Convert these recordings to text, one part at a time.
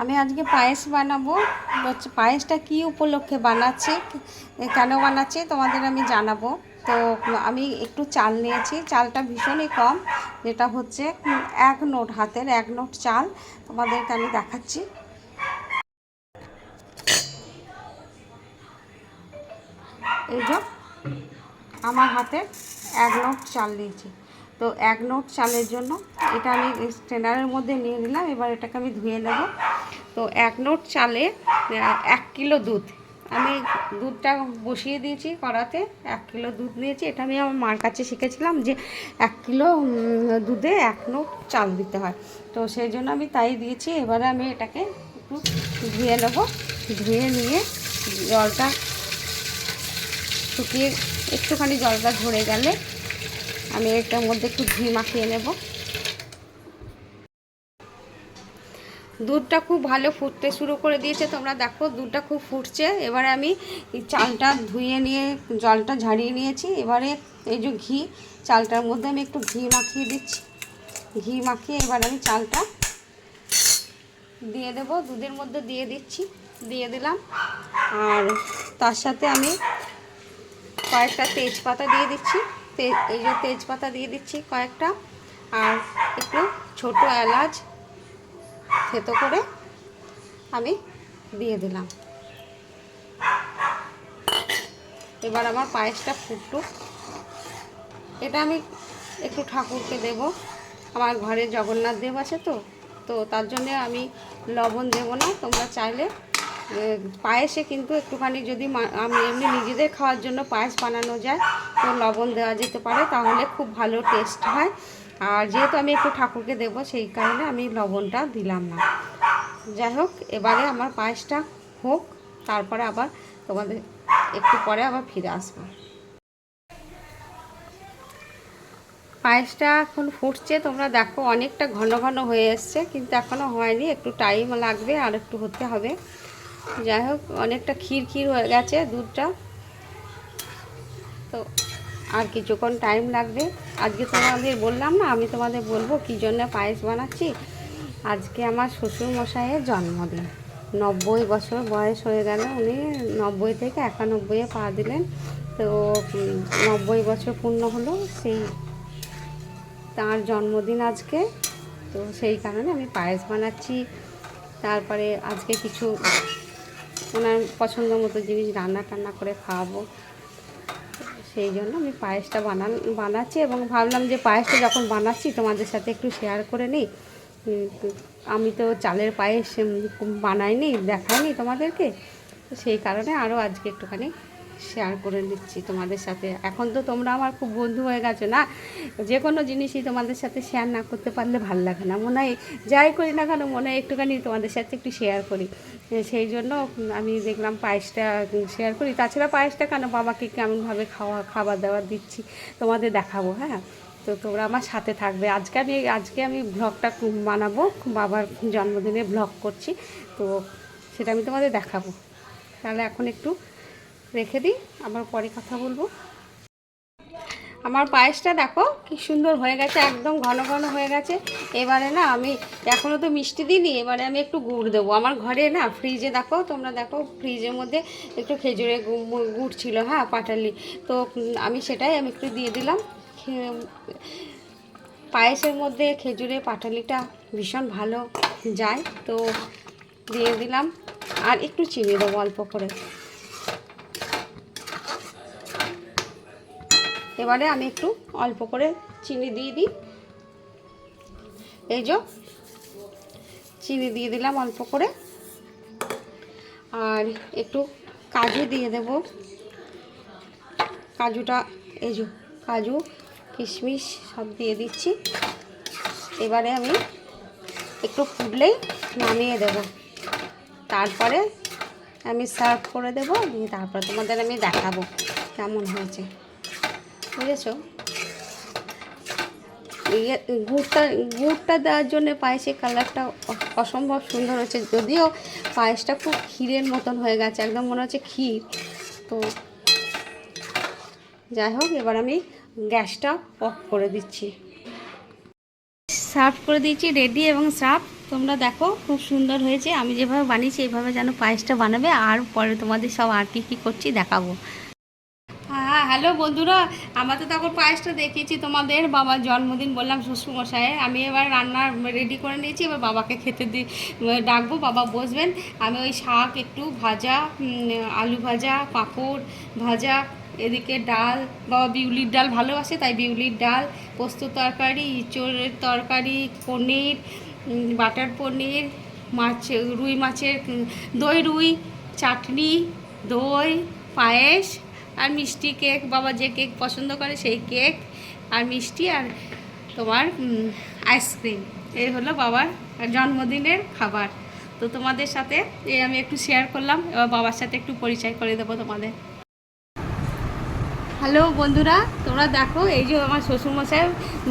আমি আজকে পায়েস বানাবো। পায়েসটা কি উপলক্ষে বানাচ্ছি, কেন বানাচ্ছি তোমাদের আমি জানাবো। তো আমি একটু চাল নিয়েছি, চালটা ভীষণই কম, যেটা হচ্ছে 1 নোট, হাতের 1 নোট চাল তোমাদেরকে আমি দেখাচ্ছি। এই যে আমার হাতে 1 নোট চাল নিয়েছি। তো 1 নোট চালের জন্য এটা আমি স্ট্রেনারের মধ্যে নিয়ে নিলাম। এবার এটাকে আমি ধুয়ে নেব। তো 1 নোট চালে 1 কিলো দুধ, আমি দুধটা বসিয়ে দিয়েছি কড়াতে। 1 কিলো দুধ নিয়েছি। এটা আমি আমার মার কাছে শিখেছিলাম যে 1 কিলো দুধে 1 নোট চাল দিতে হয়। তো সেই জন্য আমি তাই দিয়েছি। এবারে আমি এটাকে একটু ধুয়ে নেব। ধুয়ে নিয়ে জলটা শুকিয়ে একটুখানি জলটা ঝরে গেলে আমি এটার মধ্যে একটু ঘি মাখিয়ে নেব। দুধটা খুব ভালো ফুটতে শুরু করে দিয়েছে, তোমরা দেখো দুধটা খুব ফুটছে। এবারে আমি চালটা ধুয়ে নিয়ে জলটা ঝাড়িয়ে নিয়েছি। এবারে এই যে ঘি, চালটার মধ্যে আমি একটু ঘি মাখিয়ে দিচ্ছি। ঘি মাখিয়ে এবার আমি চালটা দিয়ে দেব, দুধের মধ্যে দিয়ে দিচ্ছি, দিয়ে দিলাম। আর তার সাথে আমি কয়েকটা তেজপাতা দিয়ে দিচ্ছি। এই যে তেজপাতা দিয়ে দিচ্ছি কয়েকটা, আর একটু ছোট এলাচ থেতো করে আমি দিয়ে দিলাম। এবার আমার পায়েসটা ফুটুক। এটা আমি একটু ঠাকুরকে দেব। আমার ঘরে জগন্নাথ দেব আছে, তো তো তার জন্যে আমি লবণ দেব না। তোমরা চাইলে পায়েসে কিন্তু একটুখানি যদি আমি এমনি নিজেদের খাওয়ার জন্য পায়েস বানানো যায় তো লবণ দেওয়া যেতে পারে, তাহলে খুব ভালো টেস্ট হয়। আর যেহেতু আমি একটু ঠাকুরকে দেব সেই কারণে আমি লবণটা দিলাম না। যাই হোক, এবারে আমার পায়েসটা হোক, তারপরে আবার তোমাদের একটু পরে আবার ফিরে আসবো। পায়েসটা এখন ফুটছে, তোমরা দেখো অনেকটা ঘন ঘন হয়ে এসছে, কিন্তু এখনও হয়নি, একটু টাইম লাগবে, আর একটু হতে হবে। যাই হোক, অনেকটা ক্ষীর ক্ষীর হয়ে গেছে দুধটা, তো আর কিছুক্ষণ টাইম লাগবে। আজকে তোমাদের বললাম না, আমি তোমাদের বলবো কী জন্য পায়েস বানাচ্ছি। আজকে আমার শ্বশুরমশাইয়ের জন্মদিন, 90 বছর বয়স হয়ে গেল। উনি 90 থেকে 91-এ পা দিলেন। তো 90 বছর পূর্ণ হলো, সেই তার জন্মদিন আজকে। তো সেই কারণে আমি পায়েস বানাচ্ছি। তারপরে আজকে কিছু ওনার পছন্দ মতো জিনিস রান্না টান্না করে খাওয়াবো। সেই জন্য আমি পায়েসটা বানাচ্ছি, এবং ভাবলাম যে পায়েসটা যখন বানাচ্ছি তোমাদের সাথে একটু শেয়ার করে নিই। আমি তো চালের পায়েস বানাইনি, দেখাইনি তোমাদেরকে, তো সেই কারণে আরও আজকে একটুখানি শেয়ার করে নিচ্ছি তোমাদের সাথে। এখন তো তোমরা আমার খুব বন্ধু হয়ে গেছো না, যে কোনো জিনিসই তোমাদের সাথে শেয়ার না করতে পারলে ভালো লাগে না। মনে হয় যাই করি না কেন, মনে হয় একটুখানি তোমাদের সাথে একটু শেয়ার করি। সেই জন্য আমি দেখলাম পায়েসটা শেয়ার করি। তাছাড়া পায়েসটা কেন, বাবাকে কেমনভাবে খাবার দাবার দিচ্ছি তোমাদের দেখাবো। হ্যাঁ, তো তোমরা আমার সাথে থাকবে। আজকে আমি ব্লগটা বানাবো, বাবার জন্মদিনে ব্লগ করছি, তো সেটা আমি তোমাদের দেখাবো। তাহলে এখন একটু রেখে দিই, আবার পরে কথা বলবো। আমার পায়েসটা দেখো কি সুন্দর হয়ে গেছে, একদম ঘন ঘন হয়ে গেছে। এবারে না আমি এখনও তো মিষ্টি দিইনি, এবারে আমি একটু গুড় দেবো। আমার ঘরে না ফ্রিজে দেখো, তোমরা দেখো ফ্রিজের মধ্যে একটু খেজুরের গুড় ছিল, হ্যাঁ পাটালি, তো আমি একটু দিয়ে দিলাম। পায়েসের মধ্যে খেজুরের পাটালিটা ভীষণ ভালো যায়, তো দিয়ে দিলাম। আর একটু চিনি দেবো অল্প করে। এবারে আমি একটু অল্প করে চিনি দিয়ে দিই। এই যে চিনি দিয়ে দিলাম অল্প করে, আর একটু কাজু দিয়ে দেব। কাজুটা, এই যে কাজু কিশমিশ সব দিয়ে দিচ্ছি। এবারে আমি একটু ফুটলেই নামিয়ে দেব, তারপরে আমি সার্ভ করে দেবো, দিয়ে তারপর তোমাদের আমি দেখাবো কেমন হয়েছে, বুঝেছো। গুড়টা দেওয়ার জন্য পায়েসের কালারটা অসম্ভব সুন্দর হয়েছে, যদিও পায়েসটা খুব ক্ষীরের মতন হয়ে গেছে, একদম মনে হচ্ছে ক্ষীর। তো যাই হোক, এবার আমি গ্যাসটা অফ করে দিচ্ছি। সার্ভ করে দিয়েছি, রেডি এবং সার্ভ। তোমরা দেখো খুব সুন্দর হয়েছে। আমি যেভাবে বানিয়েছি এইভাবে যেন পায়েসটা বানাবে, আর পরে তোমাদের সব আর কী কী করছি দেখাবো। হ্যাঁ, হ্যালো বন্ধুরা, আমরা তো তখন পায়েসটা দেখিয়েছি তোমাদের বাবার জন্মদিন বললাম শ্বশুরমশাইয়ের। আমি এবার রান্না রেডি করে নিয়েছি, এবার বাবাকে খেতে ডাকবো, বাবা বসবেন। আমি ওই শাক একটু ভাজা, আলু ভাজা, পাঁপড় ভাজা, এদিকে ডাল, বাবা বিউলির ডাল ভালোবাসে তাই বিউলির ডাল, পোস্ত তরকারি, ইঁচড়ের তরকারি, পনির, বাটার পনির, মাছ, রুই মাছের দই রুই, চাটনি, দই, পায়েস আর মিষ্টি, কেক, বাবা যে কেক পছন্দ করে সেই কেক আর মিষ্টি, আর তোমার আইসক্রিম। এই হলো বাবার জন্মদিনের খাবার। তো তোমাদের সাথে এই আমি একটু শেয়ার করলাম, এবার বাবার সাথে একটু পরিচয় করে দেবো তোমাদের। হ্যালো বন্ধুরা, তোমরা দেখো এই যে আমার শ্বশুরমশাই,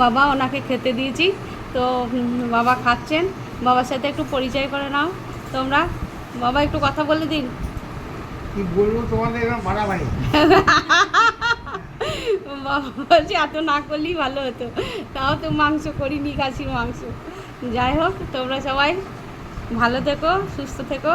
বাবা ওনাকে খেতে দিয়েছি। তো বাবা খাচ্ছেন, বাবার সাথে একটু পরিচয় করে নাও তোমরা। বাবা একটু কথা বলে দিন। কি বলবো তোমাদের, এবার মারামারি। বাবা বলছি এত না করলেই ভালো হতো, তাও তো মাংস করিনি, খাসির মাংস। যাই হোক, তোমরা সবাই ভালো থেকো, সুস্থ থেকো।